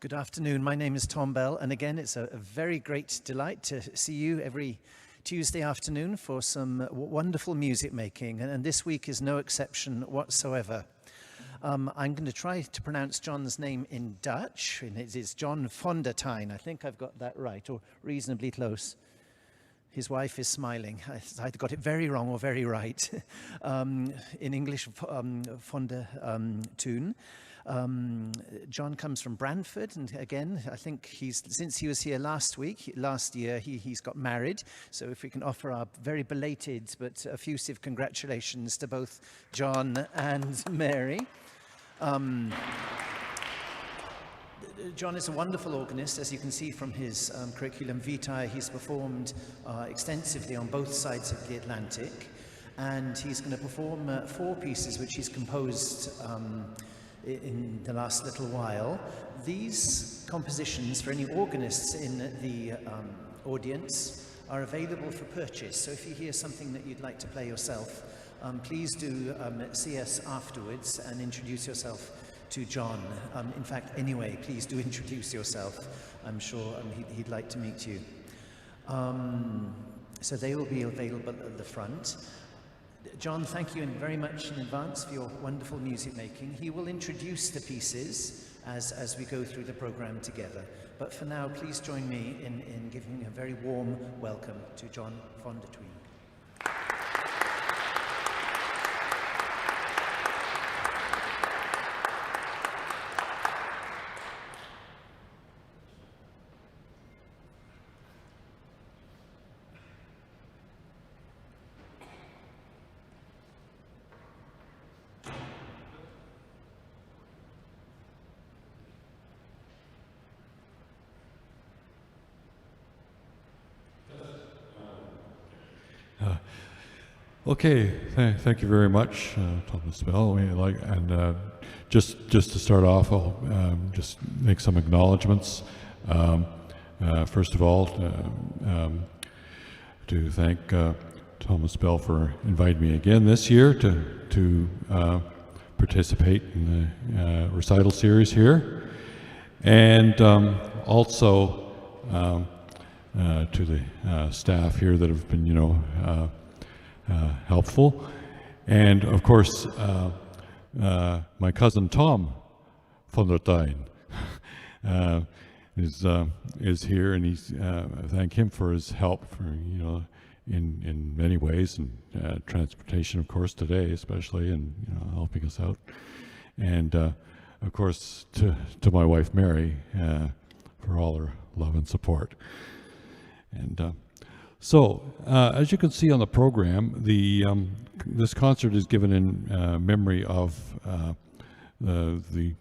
Good afternoon. My name is Tom Bell, and again, it's a very great delight to see you every Tuesday afternoon for some wonderful music making, and this week is no exception whatsoever. I'm going to try to pronounce John's name in Dutch, and it is John Vandertuin. I think I've got that right, or reasonably close. His wife is smiling. I either got it very wrong or very right. In English, Vandertuin. John comes from Brantford, and again, I think since he was here last year, he's got married. So if we can offer our very belated but effusive congratulations to both John and Mary. John is a wonderful organist, as you can see from his curriculum vitae. He's performed extensively on both sides of the Atlantic, and he's going to perform 4 pieces which he's composed in the last little while. These compositions, for any organists in the audience, are available for purchase. So if you hear something that you'd like to play yourself, please do see us afterwards and introduce yourself to John. In fact, anyway, please do introduce yourself. I'm sure he'd like to meet you. So they will be available at the front. John, thank you very much in advance for your wonderful music making. He will introduce the pieces as we go through the program together. But for now, please join me in giving a very warm welcome to John Vandertuin. Okay, thank you very much, Thomas Bell. Just to start off, I'll just make some acknowledgements. First of all, to thank Thomas Bell for inviting me again this year to participate in the recital series here, and also to the staff here that have been, helpful, and of course my cousin Tom Vandertuin is here, and I thank him for his help in many ways, and transportation, of course, today especially, and helping us out, and of course to my wife Mary for all her love and support. And so, as you can see on the program, this concert is given in memory of the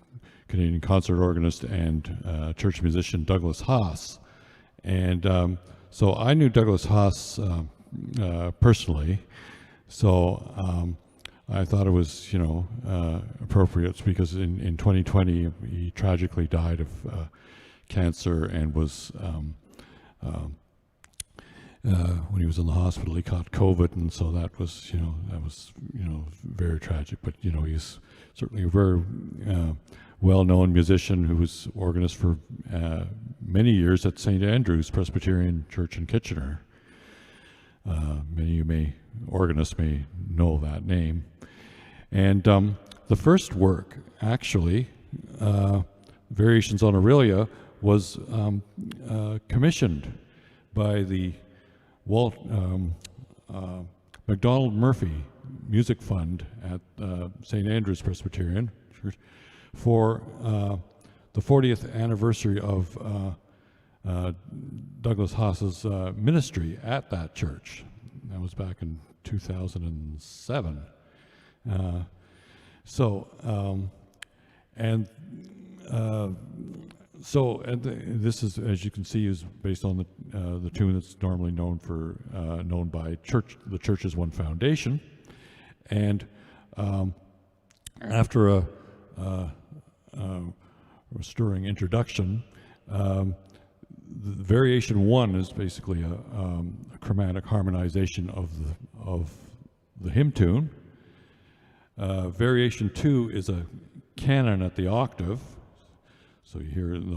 Canadian concert organist and church musician Douglas Haas. And so I knew Douglas Haas personally, so I thought it was, appropriate, because in 2020 he tragically died of cancer, and was when he was in the hospital, he caught COVID, and so that was very tragic. But he's certainly a very well-known musician who was organist for many years at St. Andrew's Presbyterian Church in Kitchener. Many of you organists may know that name. And the first work, actually, Variations on Aurelia, was commissioned by the MacDonald Murphy Music Fund at St. Andrew's Presbyterian Church for the 40th anniversary of Douglas Haas's ministry at that church. That was back in 2007. This is, as you can see, is based on the tune that's normally known by the Church's One Foundation, and after a stirring introduction, the Variation 1 is basically a chromatic harmonization of the hymn tune. Variation 2 is a canon at the octave. So you hear in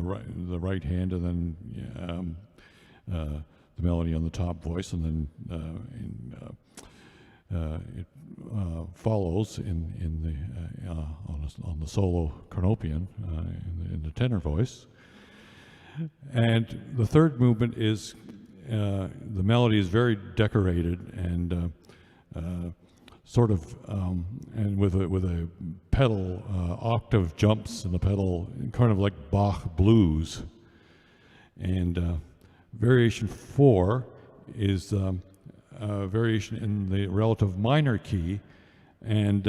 the right hand, and then the melody on the top voice, and then it follows on the solo cornopian in the tenor voice. And the third movement is the melody is very decorated and sort of and with a pedal octave jumps in the pedal, kind of like Bach blues. And variation 4 is variation in the relative minor key, and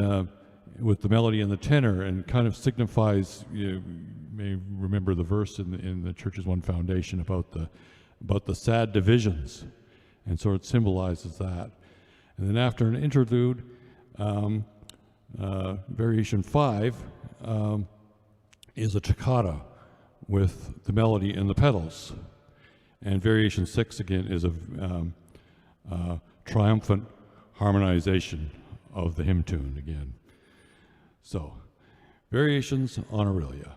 with the melody in the tenor, and kind of signifies, you may remember the verse in the Church's One Foundation about the sad divisions, and so it symbolizes that. And then after an interlude, variation 5 is a toccata with the melody in the pedals, and variation 6 again is a triumphant harmonization of the hymn tune again. So, variations on Aurelia.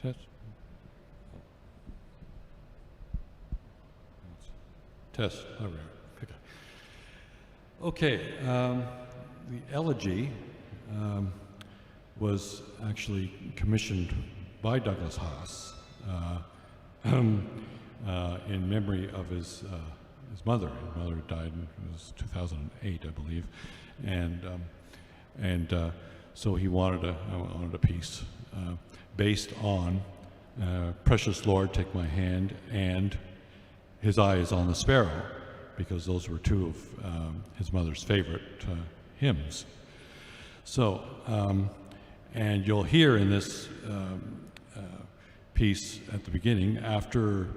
Test. Test. All right. Okay. The Elegy was actually commissioned by Douglas Haas in memory of his mother. His mother died in 2008, I believe, and so he wanted a piece based on "Precious Lord, Take My Hand" and "His Eye Is on the Sparrow," because those were two of his mother's favorite hymns. So, and you'll hear in this piece at the beginning, after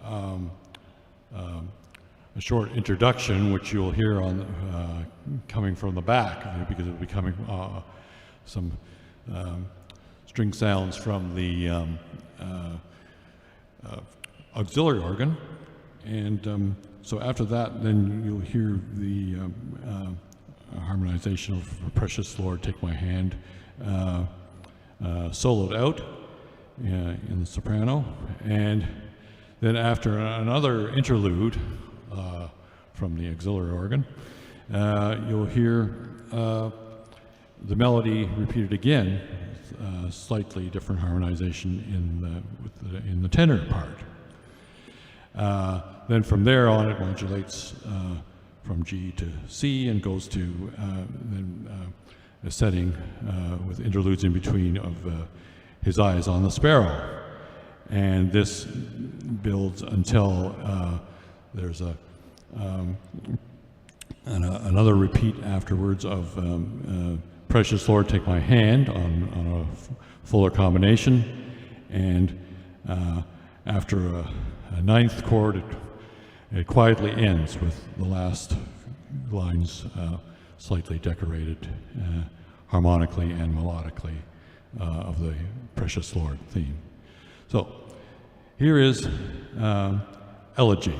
a short introduction, which you'll hear on coming from the back, because it'll be coming some string sounds from the auxiliary organ, and so after that, then you'll hear the harmonization of "Precious Lord, Take My Hand" soloed out in the soprano, and then after another interlude from the auxiliary organ, you'll hear the melody repeated again, slightly different harmonization in the tenor part. Then from there on, it modulates from G to C and goes to then a setting with interludes in between of "His Eye Is on the Sparrow," and this builds until there's another repeat afterwards of "Precious Lord, Take My Hand" on a fuller combination, and after a ninth chord, it quietly ends with the last lines slightly decorated harmonically and melodically of the "Precious Lord" theme. So here is Elegy.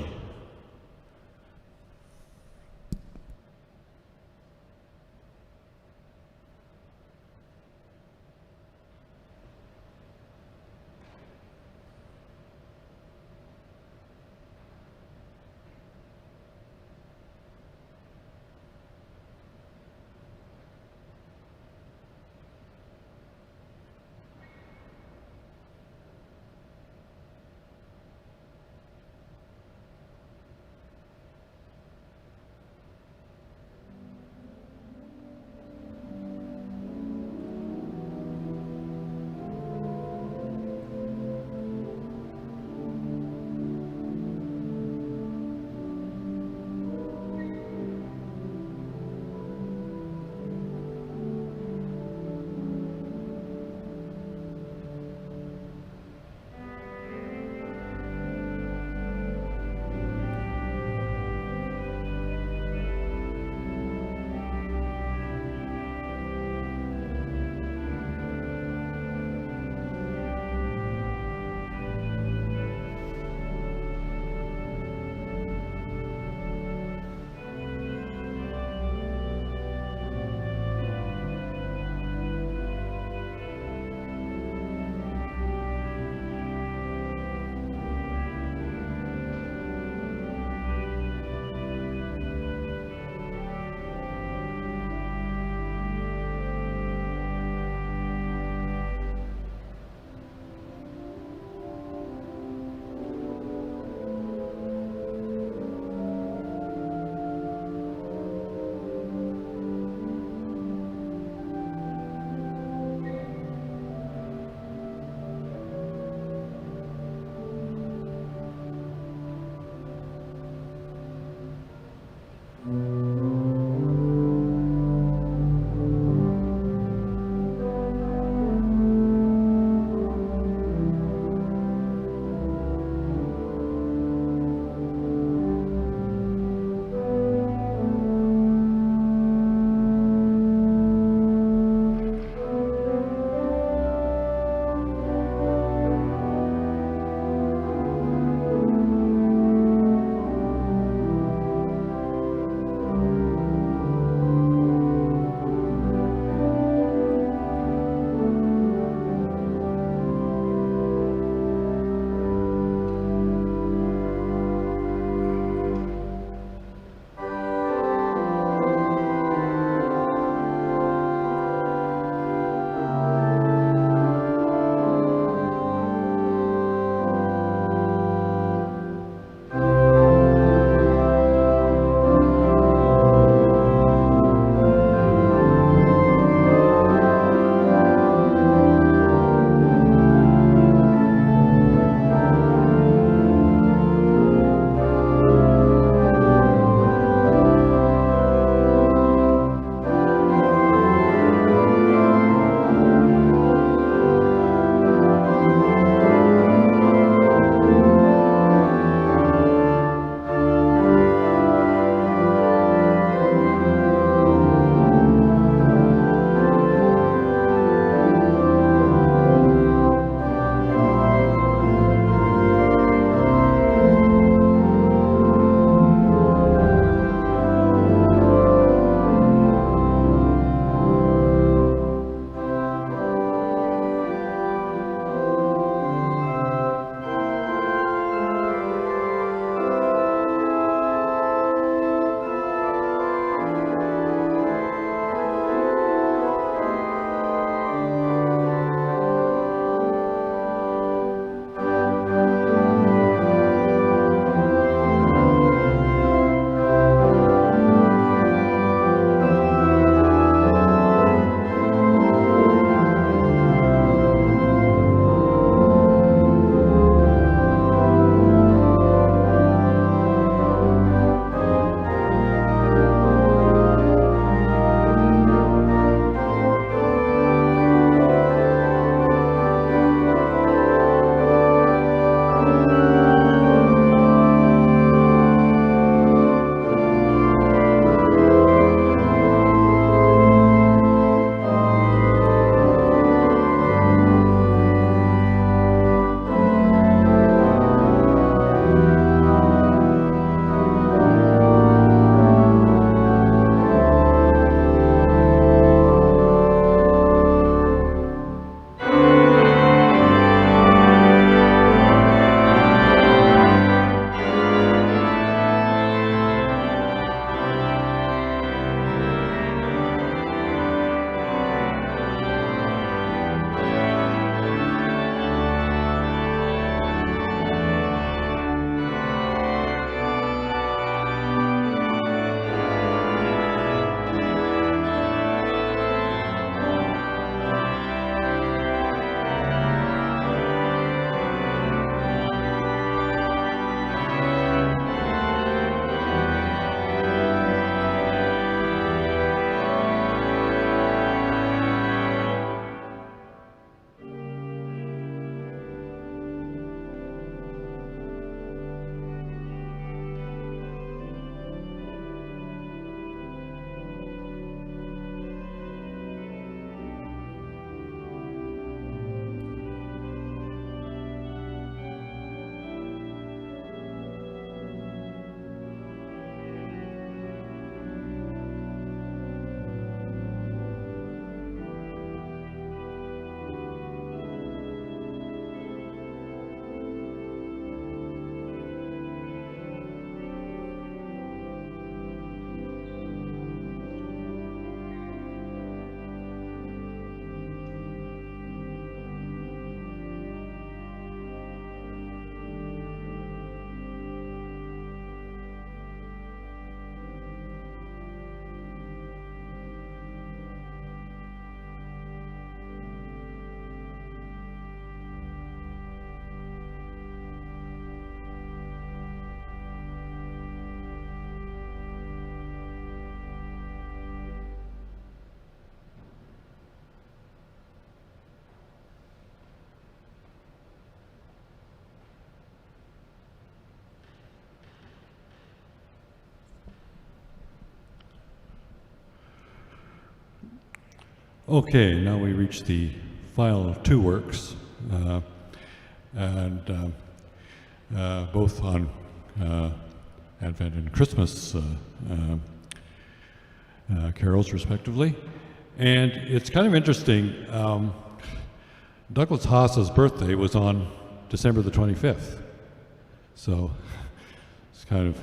Okay, now we reach the final two works, and both on Advent and Christmas carols, respectively. And it's kind of interesting. Douglas Haas's birthday was on December the 25th, so it's kind of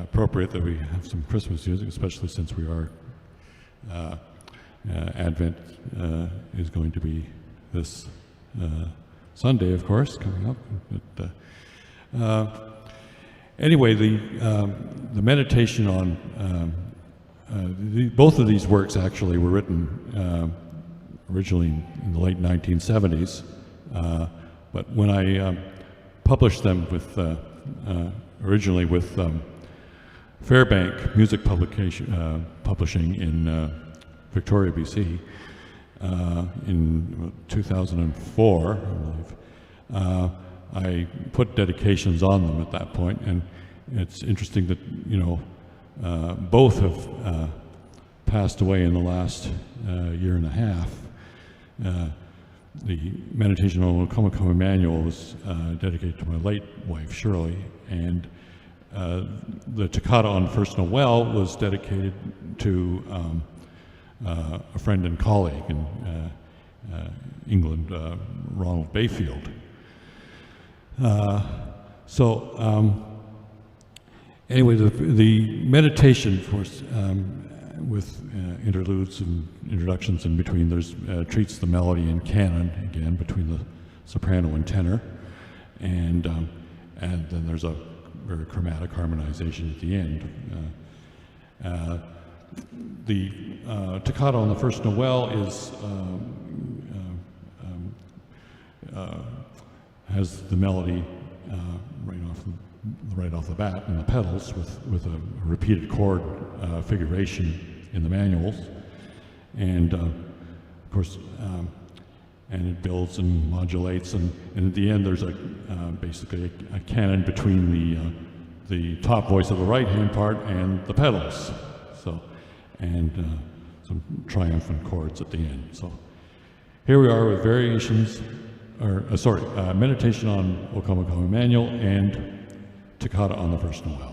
appropriate that we have some Christmas music, especially since we are Advent is going to be this Sunday, of course, coming up. But, anyway, the meditation on both of these works actually were written originally in the late 1970s, but when I published them with originally with Fairbank Music Publishing in Victoria, BC, in 2004, I believe. I put dedications on them at that point, and it's interesting that, you know, both have passed away in the last year and a half. The meditation on Come Emmanuel was dedicated to my late wife, Shirley, and the Toccata on First Nowell was dedicated to a friend and colleague in England, Ronald Bayfield. Anyway, the meditation, of course, with interludes and introductions in between, there's treats the melody in canon again between the soprano and tenor, and then there's a very chromatic harmonization at the end. The Toccata on the First Nowell is has the melody right off the bat in the pedals with a repeated chord figuration in the manuals, and of course, and it builds and modulates, and at the end there's basically a canon between the top voice of the right hand part and the pedals. So, and some triumphant chords at the end. So here we are with variations, meditation on O Come Emmanuel and Toccata on the First Nowell.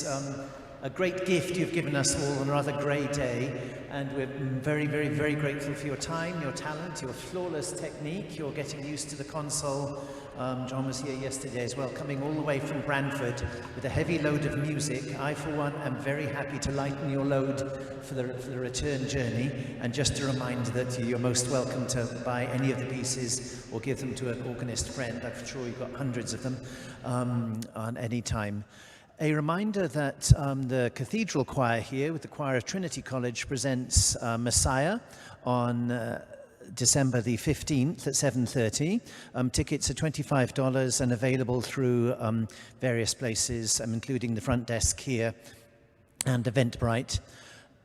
is a great gift you've given us all on a rather grey day, and we're very, very, very grateful for your time, your talent, your flawless technique, your getting used to the console. John was here yesterday as well, coming all the way from Brantford with a heavy load of music. I, for one, am very happy to lighten your load for the return journey, and just a reminder that you're most welcome to buy any of the pieces or give them to an organist friend. I'm sure you've got hundreds of them on any time. A reminder that the cathedral choir here with the choir of Trinity College presents Messiah on December the 15th at 7:30. Tickets are $25 and available through various places, including the front desk here and Eventbrite.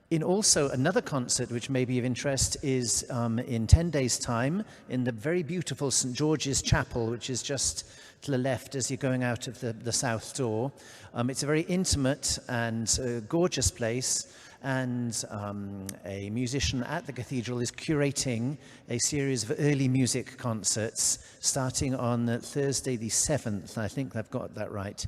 In also another concert which may be of interest is in 10 days' time in the very beautiful St. George's Chapel, which is just to the left as you're going out of the south door. It's a very intimate and gorgeous place, and a musician at the cathedral is curating a series of early music concerts starting on Thursday the 7th, I think I've got that right,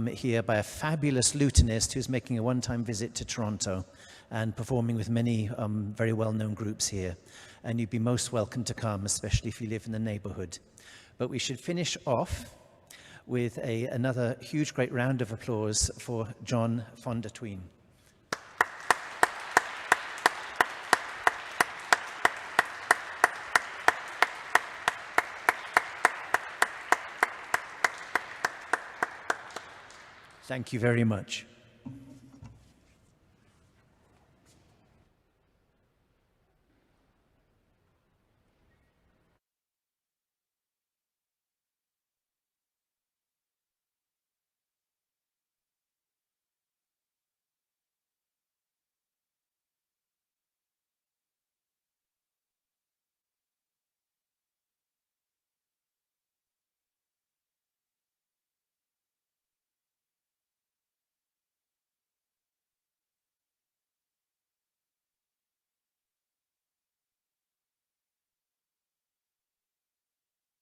here by a fabulous lutenist who's making a one-time visit to Toronto and performing with many very well-known groups here. And you'd be most welcome to come, especially if you live in the neighborhood. But we should finish off with another huge, great round of applause for John Vandertuin. Thank you very much.